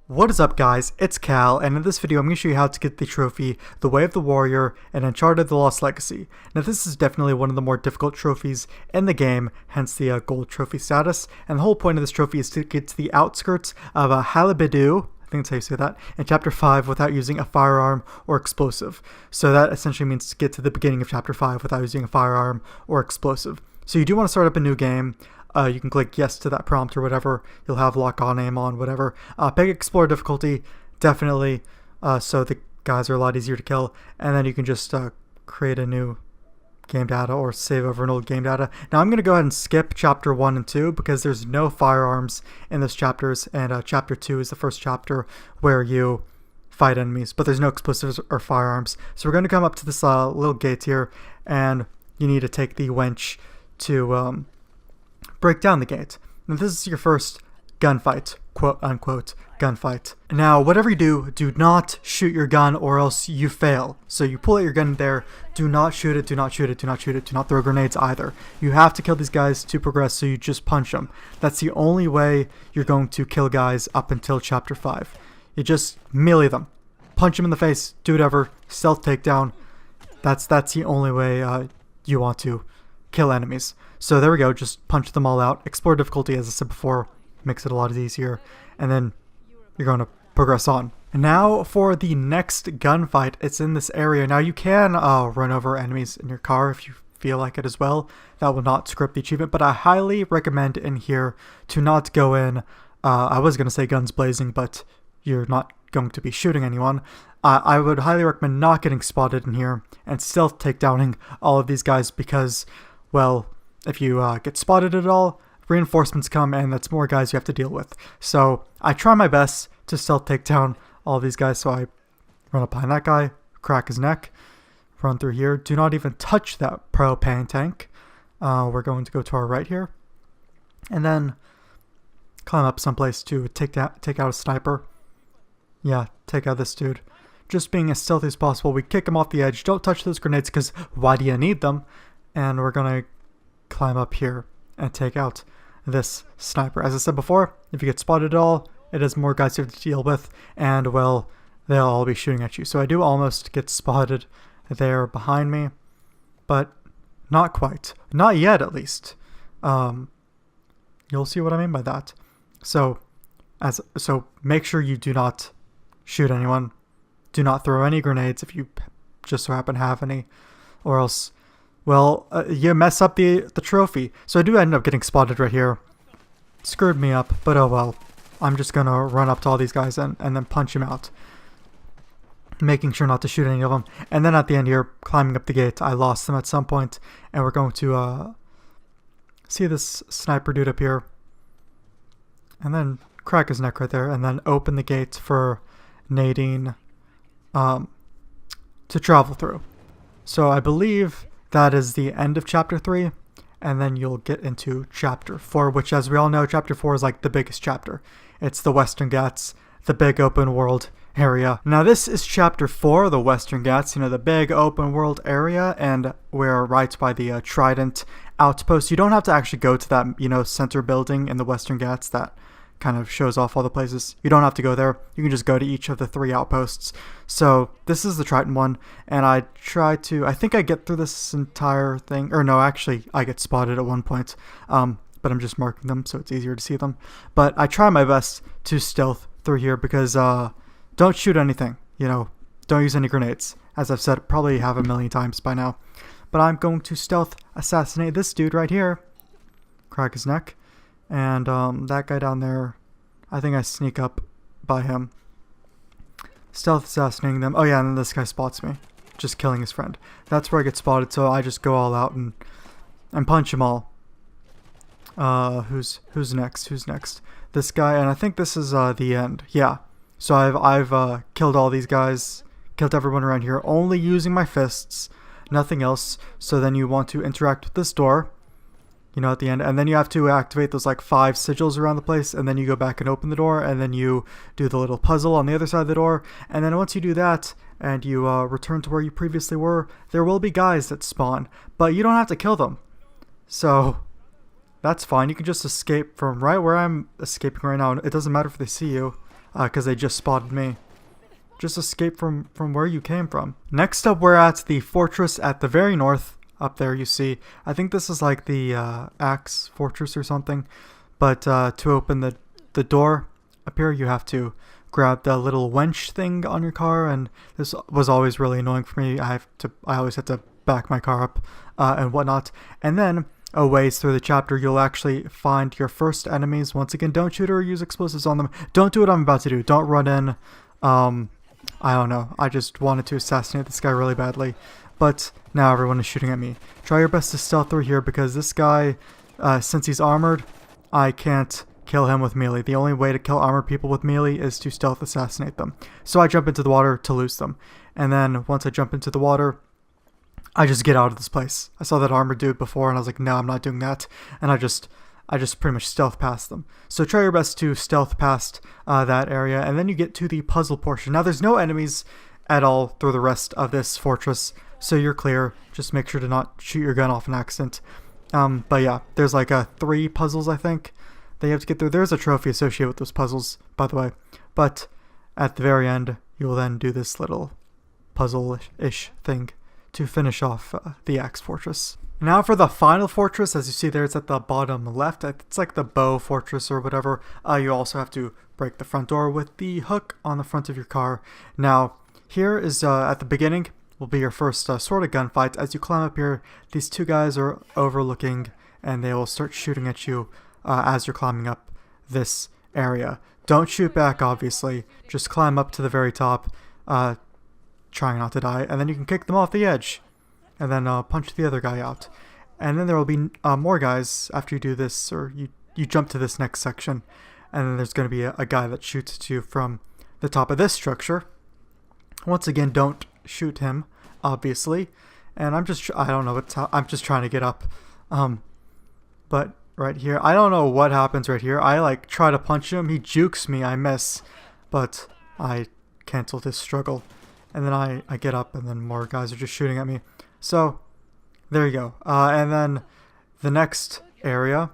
What is up guys, it's Cal, and in this video I'm going to show you how to get the trophy, The Way of the Warrior, in Uncharted: The Lost Legacy. Now this is definitely one of the more difficult trophies in the game, hence the gold trophy status, and the whole point of this trophy is to get to the outskirts of Halibidu, I think that's how you say that, in Chapter 5 without using a firearm or explosive. So that essentially means to get to the beginning of Chapter 5 without using a firearm or explosive. So you do want to start up a new game. You can click yes to that prompt or whatever. You'll have lock on, aim on, whatever. Pick explore difficulty, definitely, so the guys are a lot easier to kill. And then you can just create a new game data or save over an old game data. Now I'm going to go ahead and skip chapter 1 and 2 because there's no firearms in those chapters. And chapter 2 is the first chapter where you fight enemies, but there's no explosives or firearms. So we're going to come up to this little gate here, and you need to take the wench to break down the gate. Now this is your first gunfight, quote unquote gunfight. Now whatever you do not shoot your gun or else you fail. So you pull out your gun there, do not shoot it, do not shoot it, do not shoot it, do not throw grenades either. You have to kill these guys to progress, so you just punch them. That's the only way you're going to kill guys up until chapter 5. You just melee them. Punch them in the face, do whatever, stealth takedown. That's the only way you want to kill enemies. So there we go, just punch them all out. Explore difficulty, as I said before, makes it a lot easier, and then you're going to progress on. And now for the next gunfight, it's in this area. Now you can run over enemies in your car if you feel like it as well. That will not script the achievement, but I highly recommend in here to not go in, I was going to say guns blazing, but you're not going to be shooting anyone. I would highly recommend not getting spotted in here and stealth takedowning all of these guys because, well, if you get spotted at all, reinforcements come and that's more guys you have to deal with. So I try my best to stealth take down all these guys. So I run up behind that guy, crack his neck, run through here. Do not even touch that propane tank. We're going to go to our right here. And then climb up someplace to take out a sniper. Yeah, take out this dude. Just being as stealthy as possible. We kick him off the edge. Don't touch those grenades because why do you need them? And we're going to climb up here and take out this sniper. As I said before, if you get spotted at all, it is more guys you have to deal with, and well, they'll all be shooting at you. So I do almost get spotted there behind me, but not quite. Not yet, at least. You'll see what I mean by that. So make sure you do not shoot anyone. Do not throw any grenades if you just so happen to have any, or else, well, you mess up the trophy. So I do end up getting spotted right here. Screwed me up, but oh well. I'm just gonna run up to all these guys and then punch them out. Making sure not to shoot any of them. And then at the end here, climbing up the gate, I lost them at some point. And we're going to see this sniper dude up here. And then crack his neck right there. And then open the gate for Nadine to travel through. So I believe that is the end of chapter 3, and then you'll get into chapter 4, which, as we all know, chapter 4 is like the biggest chapter. It's the Western Ghats, the big open world area. Now this is chapter 4, the Western Ghats, the big open world area, and we're right by the Trident Outpost. You don't have to actually go to that, center building in the Western Ghats that kind of shows off all the places. You don't have to go there. You can just go to each of the 3 outposts. So this is the Trident one, and I think I get through this entire thing, or no, actually I get spotted at one point, but I'm just marking them so it's easier to see them. But I try my best to stealth through here because don't shoot anything, don't use any grenades, as I've said probably half a million times by now. But I'm going to stealth assassinate this dude right here, crack his neck. And that guy down there, I think I sneak up by him. Stealth assassinating them. Oh yeah, and then this guy spots me. Just killing his friend. That's where I get spotted, so I just go all out and punch them all. Who's next? Who's next? This guy, and I think this is the end. Yeah. So I've killed all these guys, killed everyone around here, only using my fists, nothing else. So then you want to interact with this door. At the end, and then you have to activate those like 5 sigils around the place, and then you go back and open the door, and then you do the little puzzle on the other side of the door, and then once you do that and you return to where you previously were, there will be guys that spawn, but you don't have to kill them. So that's fine. You can just escape from right where I'm escaping right now. It doesn't matter if they see you. because they just spotted me. Just escape from where you came from. Next up, we're at the fortress at the very north. Up there you see, I think this is like the Axe Fortress or something. But to open the door up here, you have to grab the little wench thing on your car, and this was always really annoying for me. I always had to back my car up and whatnot. And then a ways through the chapter, you'll actually find your first enemies. Once again, don't shoot or use explosives on them. Don't do what I'm about to do. Don't run in. I don't know. I just wanted to assassinate this guy really badly. But now everyone is shooting at me. Try your best to stealth through here because this guy, since he's armored, I can't kill him with melee. The only way to kill armored people with melee is to stealth assassinate them. So I jump into the water to lose them. And then once I jump into the water, I just get out of this place. I saw that armored dude before and I was like, no, I'm not doing that. And I just pretty much stealth past them. So try your best to stealth past that area, and then you get to the puzzle portion. Now there's no enemies at all through the rest of this fortress, so you're clear. Just make sure to not shoot your gun off an accident. But yeah, there's like 3 puzzles I think that you have to get through. There's a trophy associated with those puzzles, by the way. But at the very end, you will then do this little puzzle-ish thing to finish off the Axe Fortress. Now for the final fortress, as you see there, it's at the bottom left. It's like the bow fortress or whatever. You also have to break the front door with the hook on the front of your car. Now, here is at the beginning will be your first sort of gunfight. As you climb up here, these 2 guys are overlooking, and they will start shooting at you as you're climbing up this area. Don't shoot back, obviously. Just climb up to the very top, trying not to die, and then you can kick them off the edge. And then punch the other guy out. And then there will be more guys after you do this, or you jump to this next section. And then there's going to be a guy that shoots at you from the top of this structure. Once again, don't shoot him, obviously. And I don't know I'm just trying to get up. But right here, I don't know what happens right here. I like try to punch him, he jukes me, I miss. But I cancel this struggle. And then I get up, and then more guys are just shooting at me. So, there you go. And then the next area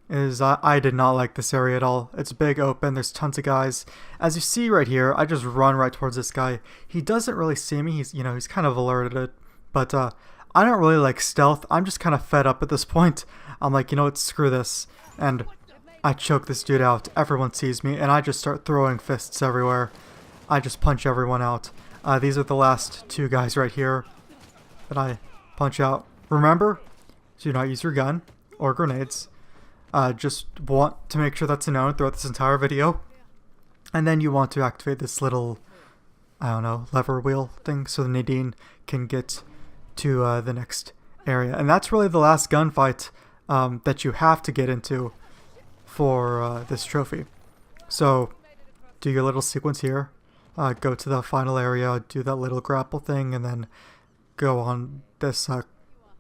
is, I did not like this area at all. It's big, open, there's tons of guys. As you see right here, I just run right towards this guy. He doesn't really see me, he's kind of alerted. But I don't really like stealth. I'm just kind of fed up at this point. I'm like, you know what, screw this. And I choke this dude out. Everyone sees me, and I just start throwing fists everywhere. I just punch everyone out. These are the last 2 guys right here that I punch out. Remember, do not use your gun or grenades. Just want to make sure that's known throughout this entire video. And then you want to activate this little, I don't know, lever wheel thing so Nadine can get to the next area. And that's really the last gunfight that you have to get into for this trophy. So do your little sequence here. Go to the final area, do that little grapple thing, and then go on this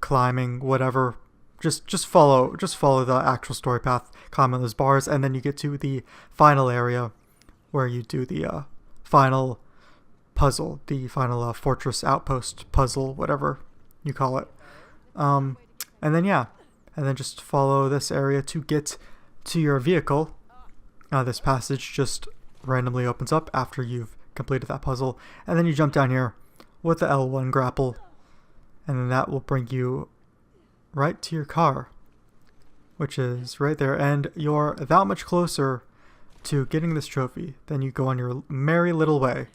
climbing whatever. Just follow the actual story path. Climb on those bars, and then you get to the final area where you do the final puzzle, the final fortress outpost puzzle, whatever you call it. And then just follow this area to get to your vehicle. This passage just randomly opens up after you've completed that puzzle, and then you jump down here with the L1 grapple, and then that will bring you right to your car, which is right there, and you're that much closer to getting this trophy. Then you go on your merry little way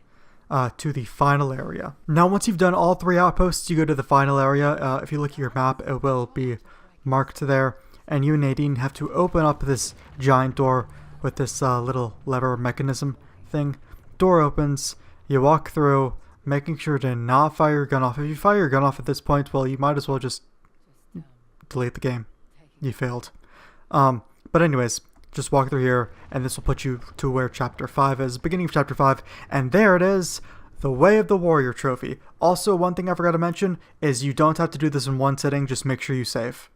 to the final area. Now once you've done all 3 outposts, you go to the final area. If you look at your map, it will be marked there, and you and Nadine have to open up this giant door with this little lever mechanism thing. Door opens, you walk through, making sure to not fire your gun off. If you fire your gun off at this point, well, you might as well just delete the game. You failed. But anyways, just walk through here, and this will put you to where Chapter 5 is, beginning of Chapter 5, and there it is, the Way of the Warrior trophy. Also, one thing I forgot to mention is you don't have to do this in one sitting, just make sure you save.